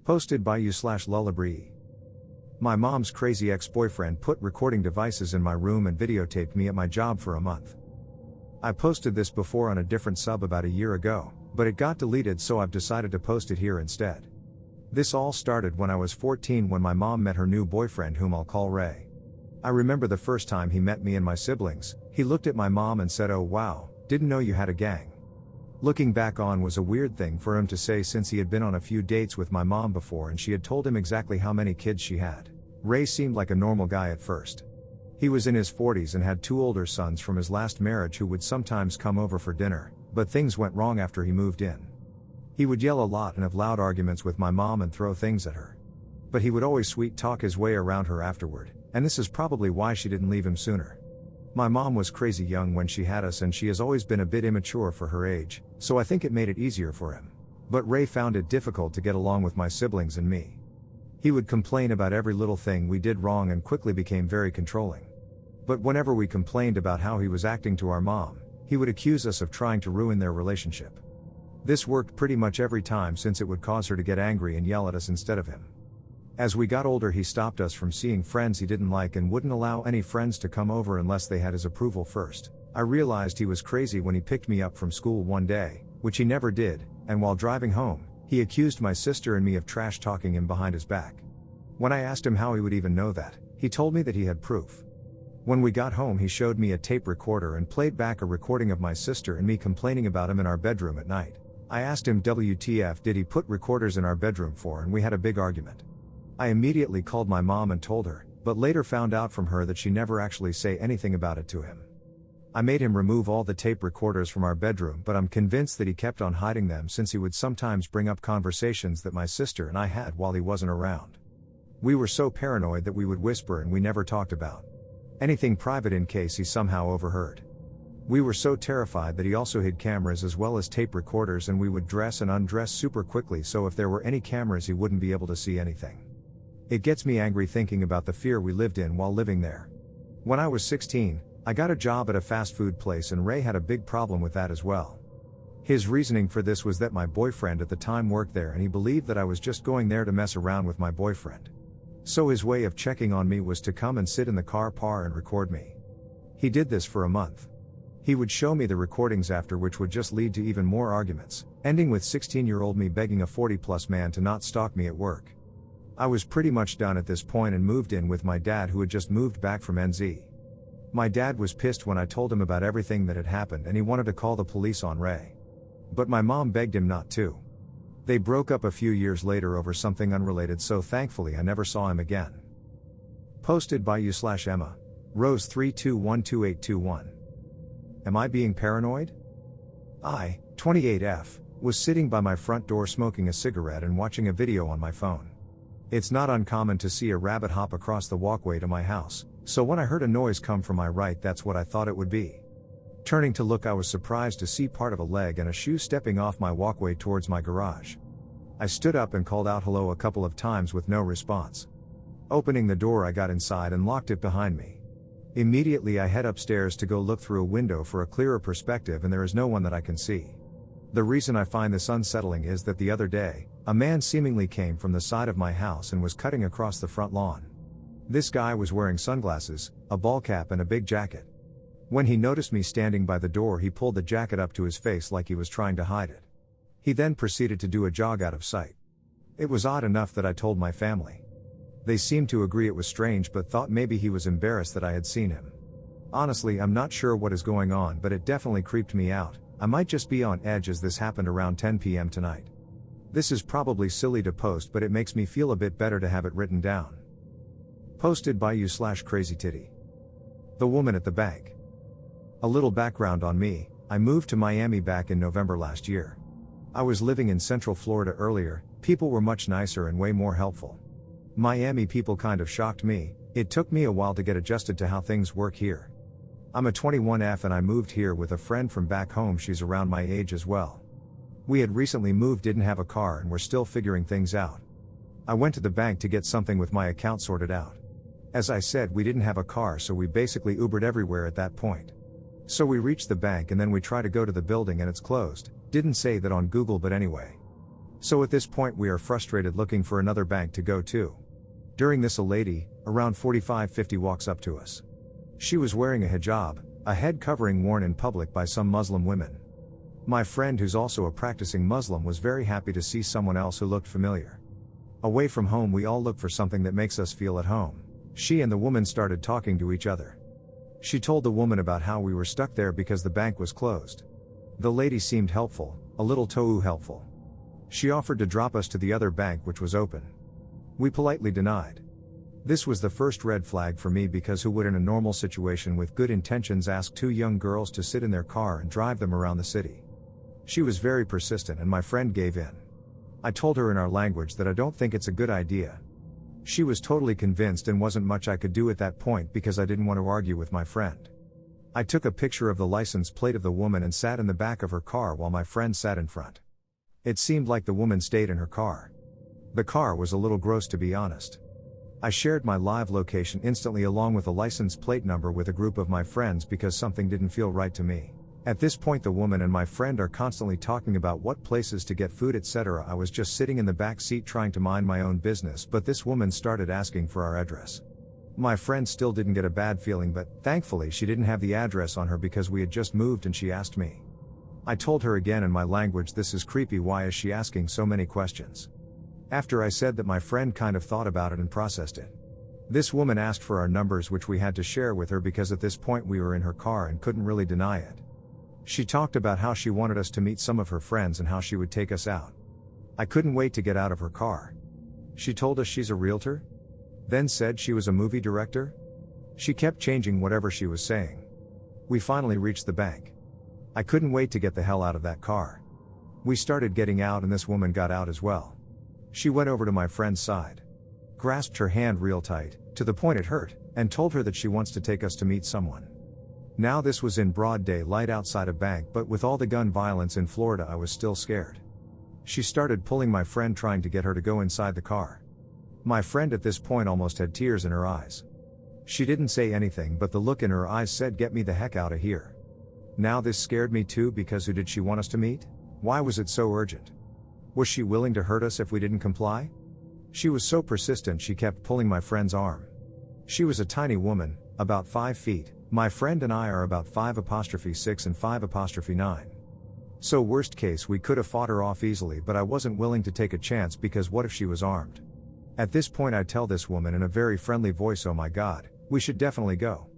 Posted by you/lullaby. My mom's crazy ex-boyfriend put recording devices in my room and videotaped me at my job for a month. I posted this before on a different sub about a year ago, but it got deleted, so I've decided to post it here instead. This all started when I was 14, when my mom met her new boyfriend, whom I'll call Ray. I remember the first time he met me and my siblings. He looked at my mom and said, "Oh wow, didn't know you had a gang." Looking back on, was a weird thing for him to say, since he had been on a few dates with my mom before and she had told him exactly how many kids she had. Ray seemed like a normal guy at first. He was in his 40s and had 2 older sons from his last marriage who would sometimes come over for dinner, but things went wrong after he moved in. He would yell a lot and have loud arguments with my mom and throw things at her. But he would always sweet talk his way around her afterward, and this is probably why she didn't leave him sooner. My mom was crazy young when she had us, and she has always been a bit immature for her age, so I think it made it easier for him. But Ray found it difficult to get along with my siblings and me. He would complain about every little thing we did wrong and quickly became very controlling. But whenever we complained about how he was acting to our mom, he would accuse us of trying to ruin their relationship. This worked pretty much every time, since it would cause her to get angry and yell at us instead of him. As we got older, he stopped us from seeing friends he didn't like and wouldn't allow any friends to come over unless they had his approval first. I realized he was crazy when he picked me up from school one day, which he never did, and while driving home, he accused my sister and me of trash talking him behind his back. When I asked him how he would even know that, he told me that he had proof. When we got home, he showed me a tape recorder and played back a recording of my sister and me complaining about him in our bedroom at night. I asked him WTF did he put recorders in our bedroom for, and we had a big argument. I immediately called my mom and told her, but later found out from her that she never actually said anything about it to him. I made him remove all the tape recorders from our bedroom, but I'm convinced that he kept on hiding them, since he would sometimes bring up conversations that my sister and I had while he wasn't around. We were so paranoid that we would whisper, and we never talked about anything private in case he somehow overheard. We were so terrified that he also hid cameras as well as tape recorders, and we would dress and undress super quickly, so if there were any cameras he wouldn't be able to see anything. It gets me angry thinking about the fear we lived in while living there. When I was 16, I got a job at a fast food place, and Ray had a big problem with that as well. His reasoning for this was that my boyfriend at the time worked there, and he believed that I was just going there to mess around with my boyfriend. So his way of checking on me was to come and sit in the car park and record me. He did this for a month. He would show me the recordings after, which would just lead to even more arguments, ending with 16-year-old me begging a 40-plus man to not stalk me at work. I was pretty much done at this point and moved in with my dad, who had just moved back from NZ. My dad was pissed when I told him about everything that had happened, and he wanted to call the police on Ray. But my mom begged him not to. They broke up a few years later over something unrelated, so thankfully I never saw him again. Posted by you/Emma, Rose 3212821. Am I being paranoid? I, 28F, was sitting by my front door smoking a cigarette and watching a video on my phone. It's not uncommon to see a rabbit hop across the walkway to my house, so when I heard a noise come from my right, that's what I thought it would be. Turning to look, I was surprised to see part of a leg and a shoe stepping off my walkway towards my garage. I stood up and called out hello a couple of times with no response. Opening the door, I got inside and locked it behind me. Immediately I head upstairs to go look through a window for a clearer perspective, and there is no one that I can see. The reason I find this unsettling is that the other day, a man seemingly came from the side of my house and was cutting across the front lawn. This guy was wearing sunglasses, a ball cap and a big jacket. When he noticed me standing by the door, he pulled the jacket up to his face like he was trying to hide it. He then proceeded to do a jog out of sight. It was odd enough that I told my family. They seemed to agree it was strange, but thought maybe he was embarrassed that I had seen him. Honestly, I'm not sure what is going on, but it definitely creeped me out. I might just be on edge, as this happened around 10 p.m. tonight. This is probably silly to post, but it makes me feel a bit better to have it written down. Posted by you/crazytitty. The woman at the bank. A little background on me: I moved to Miami back in November last year. I was living in Central Florida earlier. People were much nicer and way more helpful. Miami people kind of shocked me. It took me a while to get adjusted to how things work here. I'm a 21F and I moved here with a friend from back home. She's around my age as well. We had recently moved, didn't have a car, and were still figuring things out. I went to the bank to get something with my account sorted out. As I said, we didn't have a car, so we basically Ubered everywhere at that point. So we reached the bank and then we try to go to the building and it's closed. Didn't say that on Google, but anyway. So at this point we are frustrated looking for another bank to go to. During this a lady, around 45-50 walks up to us. She was wearing a hijab, a head covering worn in public by some Muslim women. My friend, who's also a practicing Muslim, was very happy to see someone else who looked familiar. Away from home we all look for something that makes us feel at home. She and the woman started talking to each other. She told the woman about how we were stuck there because the bank was closed. The lady seemed helpful, a little too helpful. She offered to drop us to the other bank which was open. We politely denied. This was the first red flag for me, because who would in a normal situation with good intentions ask two young girls to sit in their car and drive them around the city? She was very persistent and my friend gave in. I told her in our language that I don't think it's a good idea. She was totally convinced and wasn't much I could do at that point because I didn't want to argue with my friend. I took a picture of the license plate of the woman and sat in the back of her car while my friend sat in front. It seemed like the woman stayed in her car. The car was a little gross, to be honest. I shared my live location instantly along with a license plate number with a group of my friends because something didn't feel right to me. At this point the woman and my friend are constantly talking about what places to get food, etc. I was just sitting in the back seat trying to mind my own business, but this woman started asking for our address. My friend still didn't get a bad feeling, but thankfully she didn't have the address on her because we had just moved, and she asked me. I told her again in my language, this is creepy, why is she asking so many questions? After I said that, my friend kind of thought about it and processed it. This woman asked for our numbers, which we had to share with her because at this point we were in her car and couldn't really deny it. She talked about how she wanted us to meet some of her friends and how she would take us out. I couldn't wait to get out of her car. She told us she's a realtor, then said she was a movie director. She kept changing whatever she was saying. We finally reached the bank. I couldn't wait to get the hell out of that car. We started getting out and this woman got out as well. She went over to my friend's side, grasped her hand real tight, to the point it hurt, and told her that she wants to take us to meet someone. Now this was in broad daylight outside a bank, but with all the gun violence in Florida I was still scared. She started pulling my friend, trying to get her to go inside the car. My friend at this point almost had tears in her eyes. She didn't say anything, but the look in her eyes said, "Get me the heck out of here." Now this scared me too, because who did she want us to meet? Why was it so urgent? Was she willing to hurt us if we didn't comply? She was so persistent, she kept pulling my friend's arm. She was a tiny woman, about 5 feet. My friend and I are about 5'6" and 5'9". So worst case we could have fought her off easily, but I wasn't willing to take a chance because what if she was armed? At this point I tell this woman in a very friendly voice, "Oh my God, we should definitely go.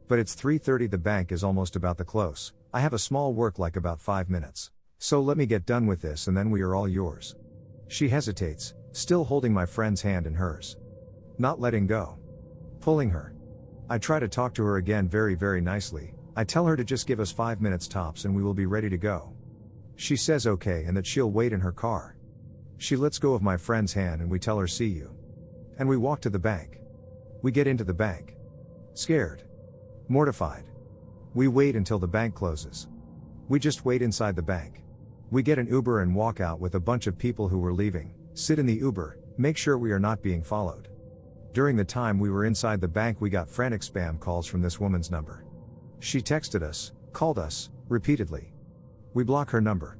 But it's 3:30, the bank is almost about to close. I have a small work, like about 5 minutes. So let me get done with this and then we are all yours." She hesitates, still holding my friend's hand in hers. Not letting go. Pulling her. I try to talk to her again very nicely. I tell her to just give us 5 minutes tops and we will be ready to go. She says okay and that she'll wait in her car. She lets go of my friend's hand and we tell her see you. And we walk to the bank. We get into the bank. Scared. Mortified. We wait until the bank closes. We just wait inside the bank. We get an Uber and walk out with a bunch of people who were leaving, sit in the Uber, make sure we are not being followed. During the time we were inside the bank we got frantic spam calls from this woman's number. She texted us, called us, repeatedly. We block her number.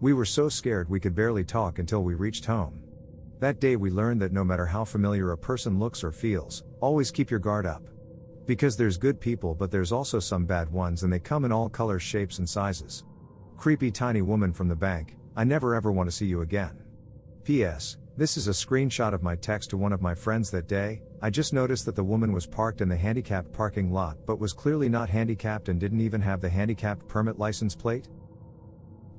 We were so scared we could barely talk until we reached home. That day we learned that no matter how familiar a person looks or feels, always keep your guard up. Because there's good people but there's also some bad ones, and they come in all colors, shapes and sizes. Creepy tiny woman from the bank, I never ever want to see you again. P.S. This is a screenshot of my text to one of my friends that day. I just noticed that the woman was parked in the handicapped parking lot but was clearly not handicapped and didn't even have the handicapped permit license plate.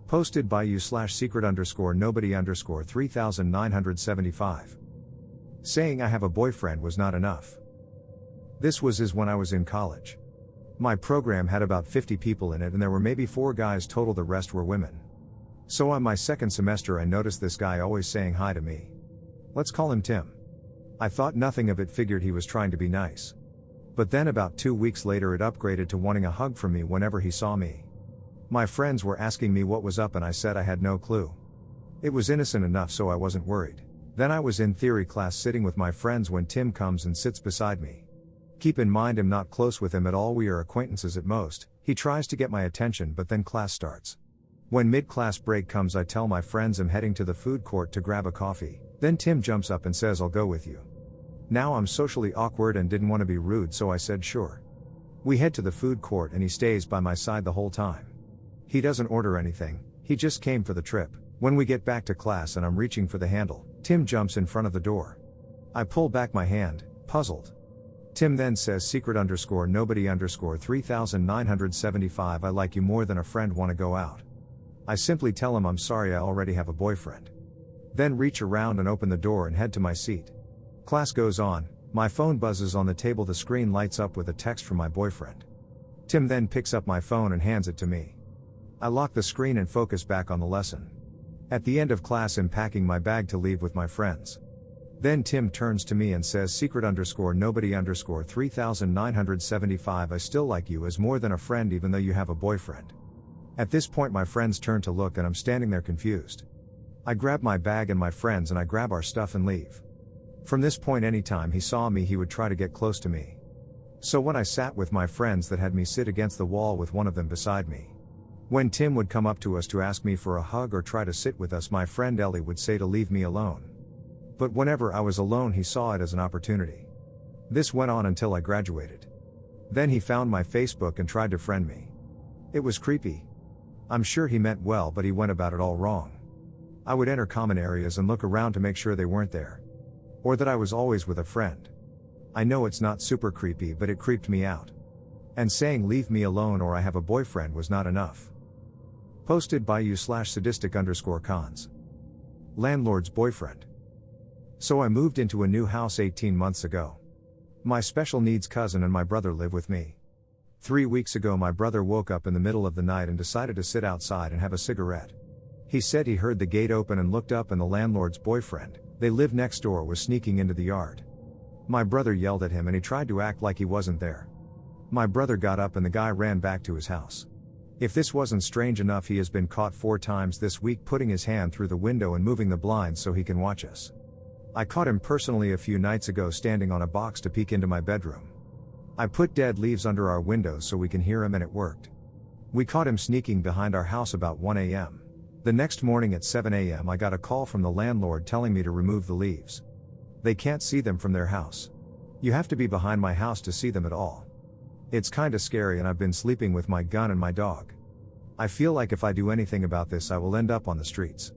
Posted by you/secret_nobody_3975. Saying I have a boyfriend was not enough. This was when I was in college. My program had about 50 people in it and there were maybe 4 guys total, the rest were women. So on my second semester I noticed this guy always saying hi to me. Let's call him Tim. I thought nothing of it, figured he was trying to be nice. But then about 2 weeks later it upgraded to wanting a hug from me whenever he saw me. My friends were asking me what was up and I said I had no clue. It was innocent enough so I wasn't worried. Then I was in theory class sitting with my friends when Tim comes and sits beside me. Keep in mind I'm not close with him at all, we are acquaintances at most. He tries to get my attention but then class starts. When mid-class break comes, I tell my friends I'm heading to the food court to grab a coffee. Then Tim jumps up and says, "I'll go with you." Now I'm socially awkward and didn't want to be rude, so I said sure. We head to the food court and he stays by my side the whole time. He doesn't order anything, he just came for the trip. When we get back to class and I'm reaching for the handle, Tim jumps in front of the door. I pull back my hand, puzzled. Tim then says secret_nobody_3975 I like you more than a friend, wanna go out. I simply tell him I'm sorry, I already have a boyfriend. Then reach around and open the door and head to my seat. Class goes on, my phone buzzes on the table, the screen lights up with a text from my boyfriend. Tim then picks up my phone and hands it to me. I lock the screen and focus back on the lesson. At the end of class I'm packing my bag to leave with my friends. Then Tim turns to me and says secret_nobody_3975 I still like you as more than a friend even though you have a boyfriend. At this point my friends turn to look and I'm standing there confused. I grab my bag and my friends and I grab our stuff and leave. From this point anytime he saw me he would try to get close to me. So when I sat with my friends that had me sit against the wall with one of them beside me. When Tim would come up to us to ask me for a hug or try to sit with us, my friend Ellie would say to leave me alone. But whenever I was alone he saw it as an opportunity. This went on until I graduated. Then he found my Facebook and tried to friend me. It was creepy. I'm sure he meant well but he went about it all wrong. I would enter common areas and look around to make sure they weren't there. Or that I was always with a friend. I know it's not super creepy but it creeped me out. And saying leave me alone or I have a boyfriend was not enough. Posted by you/sadistic_cons. Landlords Boyfriend. So I moved into a new house 18 months ago. My special needs cousin and my brother live with me. 3 weeks ago my brother woke up in the middle of the night and decided to sit outside and have a cigarette. He said he heard the gate open and looked up and the landlord's boyfriend, they live next door, was sneaking into the yard. My brother yelled at him and he tried to act like he wasn't there. My brother got up and the guy ran back to his house. If this wasn't strange enough, he has been caught 4 times this week putting his hand through the window and moving the blinds so he can watch us. I caught him personally a few nights ago standing on a box to peek into my bedroom. I put dead leaves under our windows so we can hear him and it worked. We caught him sneaking behind our house about 1 a.m. The next morning at 7 a.m. I got a call from the landlord telling me to remove the leaves. They can't see them from their house. You have to be behind my house to see them at all. It's kinda scary and I've been sleeping with my gun and my dog. I feel like if I do anything about this I will end up on the streets.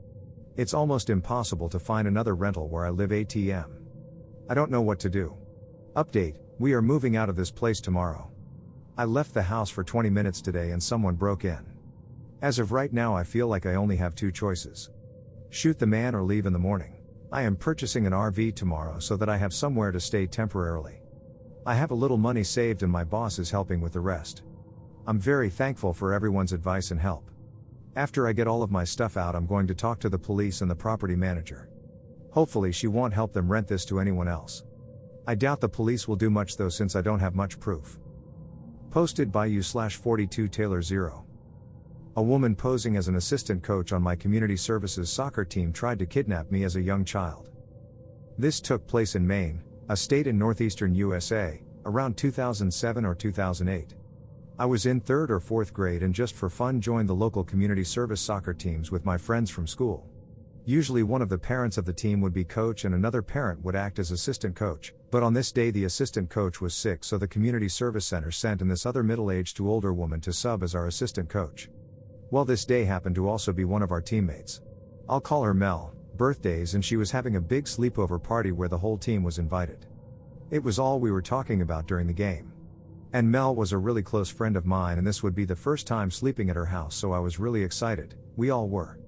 It's almost impossible to find another rental where I live ATM. I don't know what to do. Update, we are moving out of this place tomorrow. I left the house for 20 minutes today and someone broke in. As of right now I feel like I only have 2 choices. Shoot the man or leave in the morning. I am purchasing an RV tomorrow so that I have somewhere to stay temporarily. I have a little money saved and my boss is helping with the rest. I'm very thankful for everyone's advice and help. After I get all of my stuff out I'm going to talk to the police and the property manager. Hopefully she won't help them rent this to anyone else. I doubt the police will do much though since I don't have much proof. Posted by you/42Taylor0. A woman posing as an assistant coach on my community services soccer team tried to kidnap me as a young child. This took place in Maine, a state in northeastern USA, around 2007 or 2008. I was in 3rd or 4th grade and just for fun joined the local community service soccer teams with my friends from school. Usually one of the parents of the team would be coach and another parent would act as assistant coach, but on this day the assistant coach was sick so the community service center sent in this other middle-aged to older woman to sub as our assistant coach. Well, this day happened to also be one of our teammates. I'll call her Mel, birthdays, and she was having a big sleepover party where the whole team was invited. It was all we were talking about during the game. And Mel was a really close friend of mine and this would be the first time sleeping at her house so I was really excited, we all were.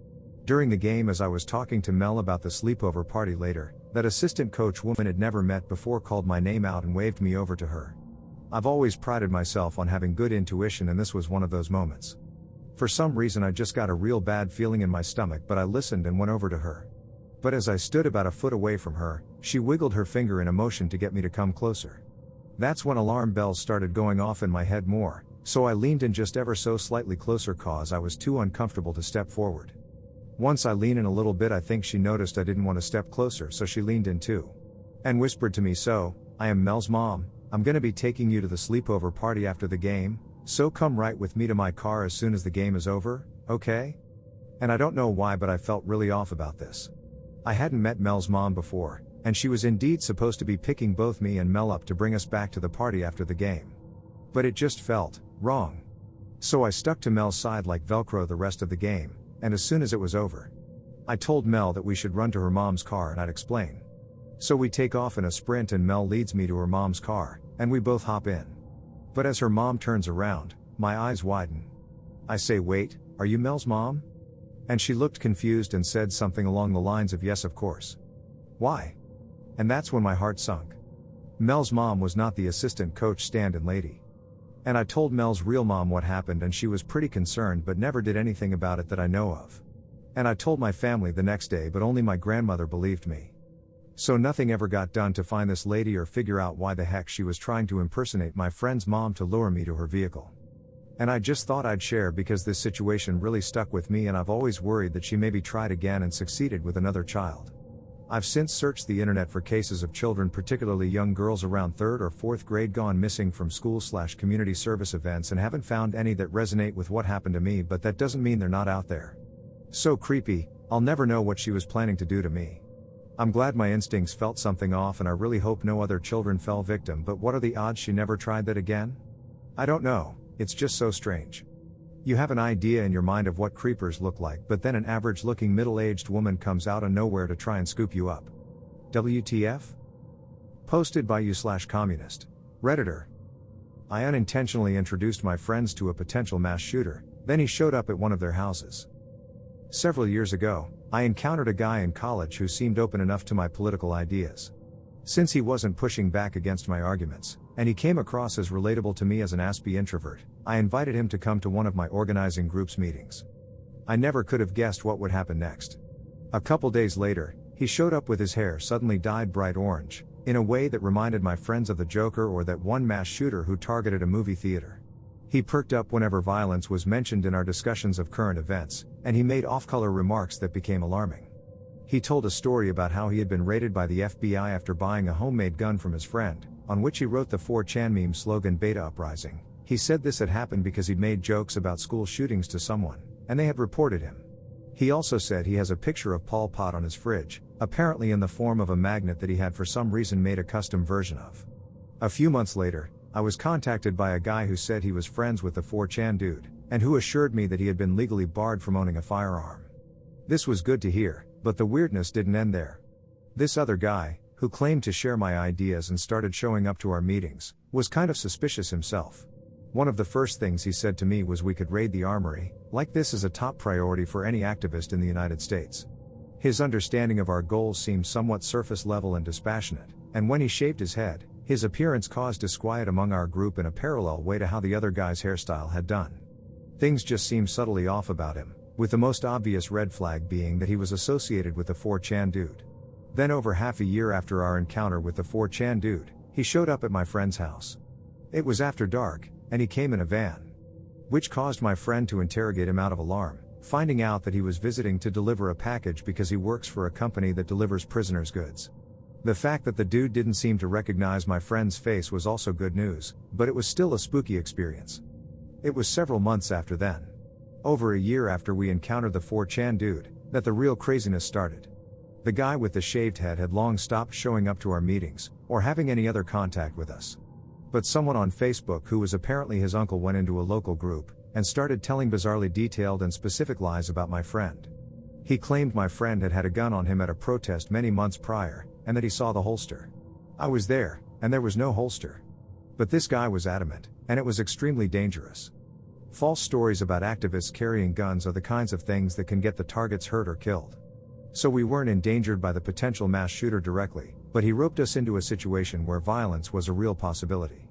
During the game as I was talking to Mel about the sleepover party later, that assistant coach woman had never met before called my name out and waved me over to her. I've always prided myself on having good intuition and this was one of those moments. For some reason I just got a real bad feeling in my stomach but I listened and went over to her. But as I stood about a foot away from her, she wiggled her finger in a motion to get me to come closer. That's when alarm bells started going off in my head more, so I leaned in just ever so slightly closer cause I was too uncomfortable to step forward. Once I leaned in a little bit I think she noticed I didn't want to step closer so she leaned in too. And whispered to me, "So, I am Mel's mom, I'm gonna be taking you to the sleepover party after the game, so come right with me to my car as soon as the game is over, okay?" And I don't know why, but I felt really off about this. I hadn't met Mel's mom before, and she was indeed supposed to be picking both me and Mel up to bring us back to the party after the game. But it just felt wrong. So I stuck to Mel's side like Velcro the rest of the game, and as soon as it was over, I told Mel that we should run to her mom's car and I'd explain. So we take off in a sprint and Mel leads me to her mom's car, and we both hop in. But as her mom turns around, my eyes widen. I say, "Wait, are you Mel's mom?" And she looked confused and said something along the lines of, "Yes, of course." "Why?" And that's when my heart sunk. Mel's mom was not the assistant coach stand-in lady. And I told Mel's real mom what happened and she was pretty concerned but never did anything about it that I know of. And I told my family the next day, but only my grandmother believed me. So nothing ever got done to find this lady or figure out why the heck she was trying to impersonate my friend's mom to lure me to her vehicle. And I just thought I'd share because this situation really stuck with me, and I've always worried that she maybe tried again and succeeded with another child. I've since searched the internet for cases of children, particularly young girls around 3rd or 4th grade, gone missing from school/community service events, and haven't found any that resonate with what happened to me, but that doesn't mean they're not out there. So creepy, I'll never know what she was planning to do to me. I'm glad my instincts felt something off, and I really hope no other children fell victim, but what are the odds she never tried that again? I don't know, it's just so strange. You have an idea in your mind of what creepers look like, but then an average-looking middle-aged woman comes out of nowhere to try and scoop you up. WTF? Posted by you/communist. Redditor. I unintentionally introduced my friends to a potential mass shooter, then he showed up at one of their houses. Several years ago, I encountered a guy in college who seemed open enough to my political ideas. Since he wasn't pushing back against my arguments, and he came across as relatable to me as an aspy introvert, I invited him to come to one of my organizing group's meetings. I never could have guessed what would happen next. A couple days later, he showed up with his hair suddenly dyed bright orange, in a way that reminded my friends of the Joker or that one mass shooter who targeted a movie theater. He perked up whenever violence was mentioned in our discussions of current events, and he made off-color remarks that became alarming. He told a story about how he had been raided by the FBI after buying a homemade gun from his friend, on which he wrote the 4chan meme slogan "Beta Uprising." He said this had happened because he'd made jokes about school shootings to someone, and they had reported him. He also said he has a picture of Pol Pot on his fridge, apparently in the form of a magnet that he had for some reason made a custom version of. A few months later, I was contacted by a guy who said he was friends with the 4chan dude, and who assured me that he had been legally barred from owning a firearm. This was good to hear, but the weirdness didn't end there. This other guy, who claimed to share my ideas and started showing up to our meetings, was kind of suspicious himself. One of the first things he said to me was we could raid the armory, like this is a top priority for any activist in the United States. His understanding of our goals seemed somewhat surface level and dispassionate, and when he shaved his head, his appearance caused disquiet among our group in a parallel way to how the other guy's hairstyle had done. Things just seemed subtly off about him, with the most obvious red flag being that he was associated with the 4chan dude. Then over half a year after our encounter with the 4chan dude, he showed up at my friend's house. It was after dark, and he came in a van. Which caused my friend to interrogate him out of alarm, finding out that he was visiting to deliver a package because he works for a company that delivers prisoners' goods. The fact that the dude didn't seem to recognize my friend's face was also good news, but it was still a spooky experience. It was several months after then, over a year after we encountered the 4chan dude, that the real craziness started. The guy with the shaved head had long stopped showing up to our meetings, or having any other contact with us. But someone on Facebook who was apparently his uncle went into a local group, and started telling bizarrely detailed and specific lies about my friend. He claimed my friend had had a gun on him at a protest many months prior, and that he saw the holster. I was there, and there was no holster. But this guy was adamant, and it was extremely dangerous. False stories about activists carrying guns are the kinds of things that can get the targets hurt or killed. So we weren't endangered by the potential mass shooter directly, but he roped us into a situation where violence was a real possibility.